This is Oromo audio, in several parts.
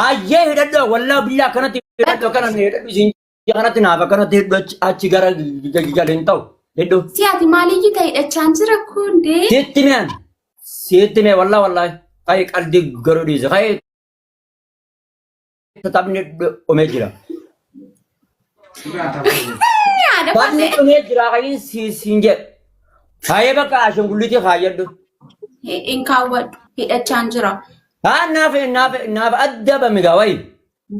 Hayyee hidhadhu wallah biyya kanatti hidhadhu kanan hidhadhu isin kanatti naafa kanatti hidhadhu achi gara galeen ta'u hidhadhu. Siyaati maaliyyii ta'e hidhachaan jira kunde. Sitti mee wallah kay qaldi garuu dhiise kay tatabni dhumee jira. Tatabni dhumee jira kay siin jedhe. Hayyee bakka ashangulliitii kaayyadhu. Hin kaawwadhu hidhachaan jira. Naaf adda bamigaa wayi.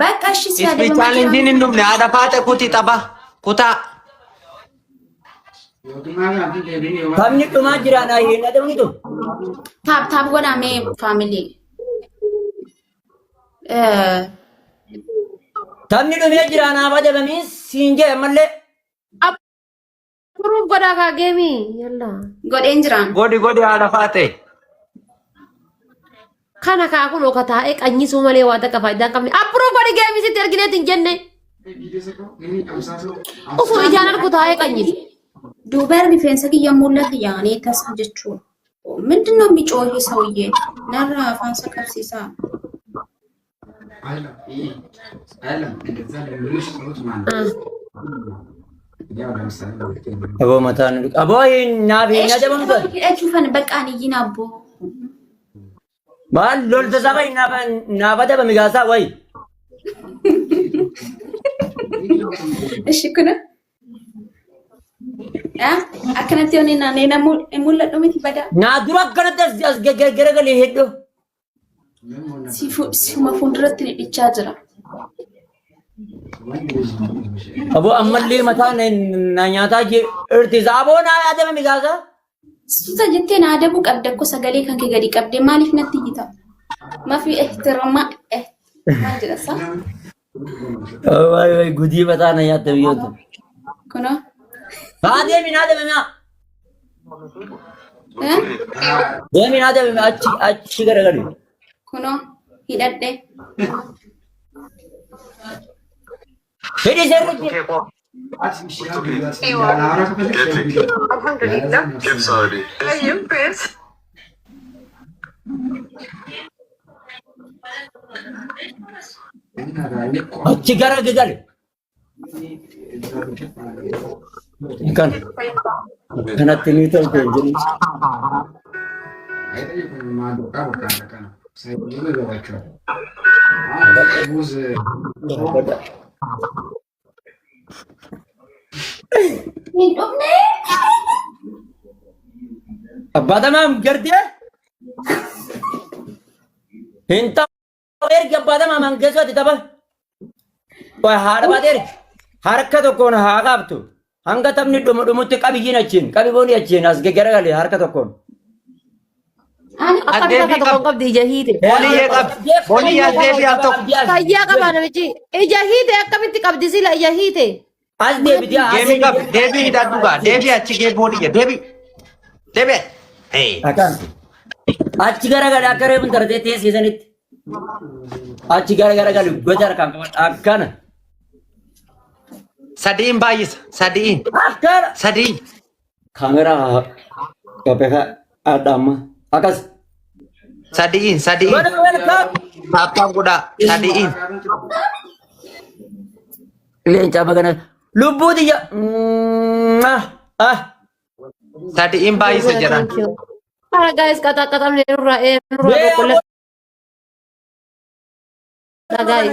Bakka ishis yaada Ispi challenge hin dhumne haadha faate kuti tapha kutaa. Taphni dhumaa jira naa hin adamnitu. Taap godhamee faamilii. Taphni dhumee jira naaf adabamee siin jedhe mallee. Approve godhaa kaa geemii yalla. Godheen jiraan. Godi haadha faate. Kana kaa kun oka taa'ee qanyisuu malee waan takka faayidaan qabne. Approve godhi geemii sitti argineet hin jenne. Osoo ijaan argu taa'ee qanyisu. Duuba rifeensa kiyya mul'ata yaanii tasa jechuudha. ምንድነው የሚጮህ ሰውዬ? ነራ አፋን ሰቀርሲሳ አቦ መታን አቦ ናፊ ናደምንቶ እቹፈን በቃን ይናቦ ማል ሎል ተሳባይ ናባደ በሚጋሳ ወይ እሺ ኩነ akkanatti yoon naannee namuu mul'adhu miti bada. Naa dura akkanatti as garagalee hedduu. Sima fuulduratti dhidhichaa jira. Aboo ammallee mataa na nyaataa irtiisa. Aboo naa yaadame migaasa. Suuta jettee na adabu qabda akka sagalee kan kee gadi qabdee maaliif natti iyyita? Mafi ehtirama maal jedha saa? Waay gudii mataa na nyaatte biyyoota. Kunoo. Deemi naade achi garagalu. Kunoo hidhadhe. Hidhi seerri. Alhamdulillah. Kif saadi? Tayyib, bes. Achi garagalu. Kanatti ni tolche jiru. Abbadamam gardee hinta erga abbadamam hangeessoti tapha. Waa haadha baateeri harka tokkoon haa qabtu. Hanga taphni dhumutti qabiyyiin achiin qabiboonni achiin as garagalee harka tokkoon. Akka takka tokkoon qabdi ija hiite. Booniyyaa deebii al tokko. Fayyaa qabaa namichi. Ija hiite akkamitti qabdi sila ija hiite. As deebitee as Deebii qabi deebii hidhadhu gaa deebii achi gee booniyya deebii. Akan achi garagalee akka reefun taratee teessisanitti. Achi garagalee gocha harkaan akkana. Sadiin baay'isa sadiin. Akkana. Sadiin. Kaameraa kopheeka addaamma akkas. Sadiin. Taaptaan godhaa sadiin. Leenca magana lubbuu xiyya. Sadiin baay'isa jedhan. Para guys kata-kata nurra boqqolle. Guys.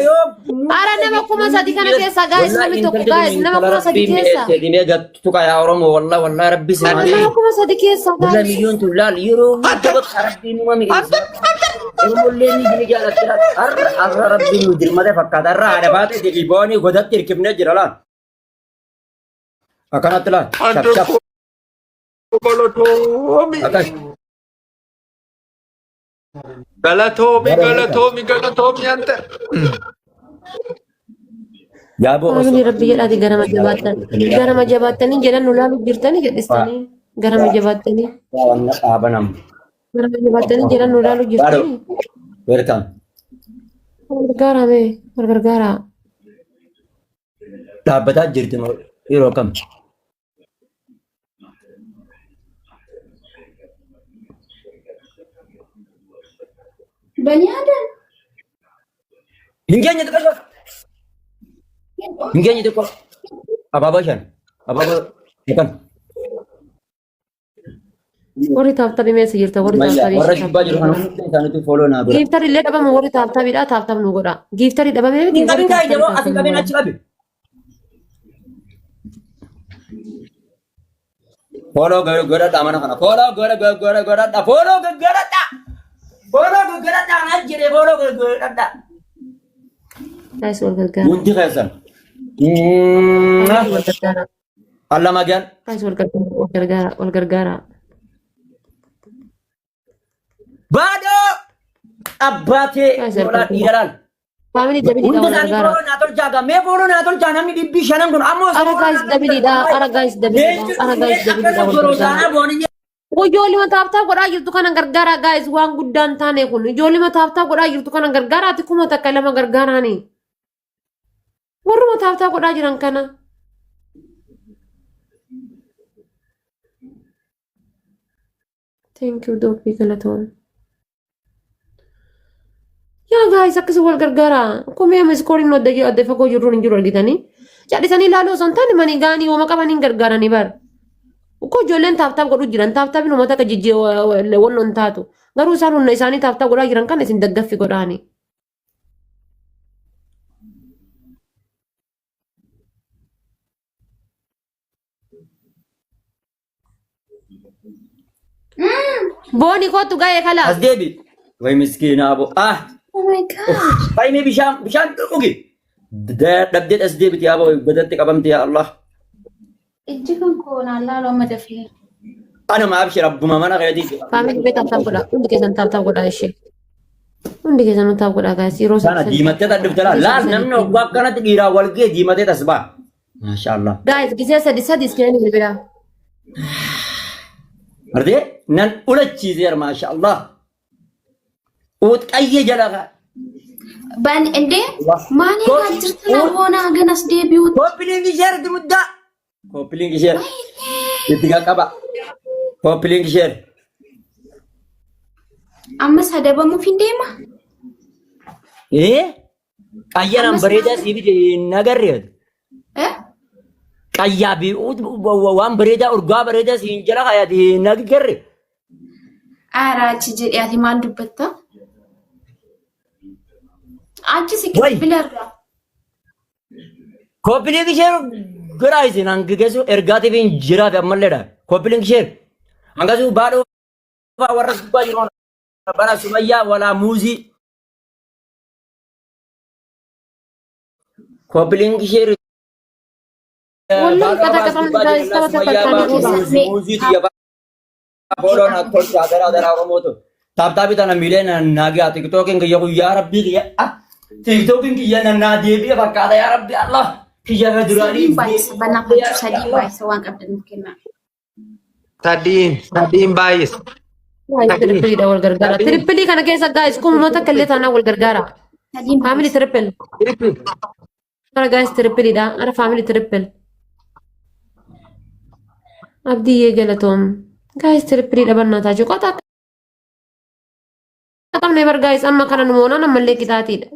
Ara nama kuma sadi kana keessa guys namni tokko guys nama kuma sadi keessa. Sedimee gattu yaa Oromoo wallahi rabbi Nama kuma sadi keessa Bila guys. milyon tulal yeroo bakka rabbiin uumame keessa. Oromollee ni jini jaallatira. Arra rabbiin nu dirmate fakkaata. Arra haadha baate deebii boonii godatti hirkifnee jira laan. Akkanatti laan. Shap. Akkas. Galatoomi ante. Yaaboo Amni rabbi jedhaati garama jabaattanii jedhan nu laalu jirtanii jedhistanii garama jabaattanii wanna dhaabanam. jedhan nu laalu jirtanii. Welcome. Gargaaraa. Dhaabbataa jirti yeroo kam. Banyadan. Hingenya tukar. Hingenya tukar. Apa shan? Apa bukan? Warri taaptabii meessa jirta warri Maya, taaptabii. warra kibbaa jiru kana hundi isaaniitu follow naa godha. Giiftarii illee dhabama warri taaptabiidha taaptab nu godha. Giiftarii dhabamee miti warri Hinqabin taaptabii jedhoo taaptab asin nu qabin godha. achi qabi. Follow godhadha mana kana. Follow godhadha. Follow godhadha. Follow godhadha na jire follow godhadha. Guys wal gargaara. Hundi keessan. Wal gargaara. Allah magan. Guys wal gargaara wal gargaara. Bado abbate bola dhiiran. Faamilii dabiliidha Hundi wal isaanii gargaara. follow naa tolchaa gamee follow naa tolchaa namni dhibbii shanan kun ammoo Ara guys dabiliidha ara guys dabiliidha ara guys dabiliidha wal gargaara. Ijoollee taaptaa godhaa jirtu kana gargaara guys waan guddaan taane kun ijoollee taaptaa godhaa jirtu kana gargaara ati kuma takka lama gargaaraani. Warruma taaptaa godhaa jiran kana. Thank you Doobii galatoon. Yaa guys akkasii wal gargaara. Kumee miskooriin adda fagoo jirruun hin jiru argitanii. Cadhisanii ilaaluu osoo hin taane manii gaanii hooma qabanii hin gargaaranii bara. Uko ijoolleen taaptaaf godhu jiran taaptaafiin uummata akka jijjee wannoon taatu. Garuu isaan humna isaanii taaptaa godhaa jiran kan isin daggaffi godhaani. Booni kootu ga'ee kala. As deebi. Way miskiina abo. Ah. Oh my god. Fayyimee bishaan dhugi. Dhabdee as deebiti abo godatti qabamti yaa Allah. Ijji kun koonaan laaloo amma dafee. Anuma abshir abbuma mana keetii. Faamilii bee taaptaaf godhaa. Hundi keessan taaptaaf godhaa ishee. Hundi keessan taaptaaf godhaa gaas yeroo Sana diimattee dhadhufte laal namni oggaa akkanatti dhiiraa wal ga'e diimatee tas ba'a. Maashaallah. Guys gisee sadi iskeenii bilbilaa. Artee nan ulachiiseera maashaallah. Uut qayyee jala Ban ende maani kan jirtu hoona ganas deebi'u. Koppiliin isheer itti muddaa. Koppiliin isheer itti qaqqaba. Koppiliin isheer. Amma sadabamuuf hin deema. Qayyanaan bareedaa siibite nagarreetu. Qayyaa fi waan bareedaa urgaa bareedaa siin jala kaayate nagarre. Aaraachi jedhee ati maal dubbatta? Achi si bilarra. Koppiliin isheer garaa isin hanga geessu ergaatiif hin jiraate ammalleedha. Koppiliin isheer hangasuu baadhuu warra gubbaa jiru bara sumayyaa walaa muuzii. Koppiliin isheer Wallahi kata-kata muuzii xiyya boodon akkolchaa garaa oromootu. Taaptaabii tana miilee naagaa tiktookiin kiyya guyyaa rabbii kiyya. Tiktookiin kiyya naa deebi'e fakkaata yaa rabbi Allah. Kiyya duraanii. Sadii baay'isa waan qabdan kenna. Sadiin baay'is. Trippiliidha wal gargaara. Trippilii kana keessa guys kun uummata kallee taanaa wal gargaara. Family triple. Ara guys trippiliidha. Ara family triple. Abdii galatoom. Guys trippiliidha bannaataa jiru. Qotaa qabne bar guys amma kana nu moonaan ammallee qixaatiidha.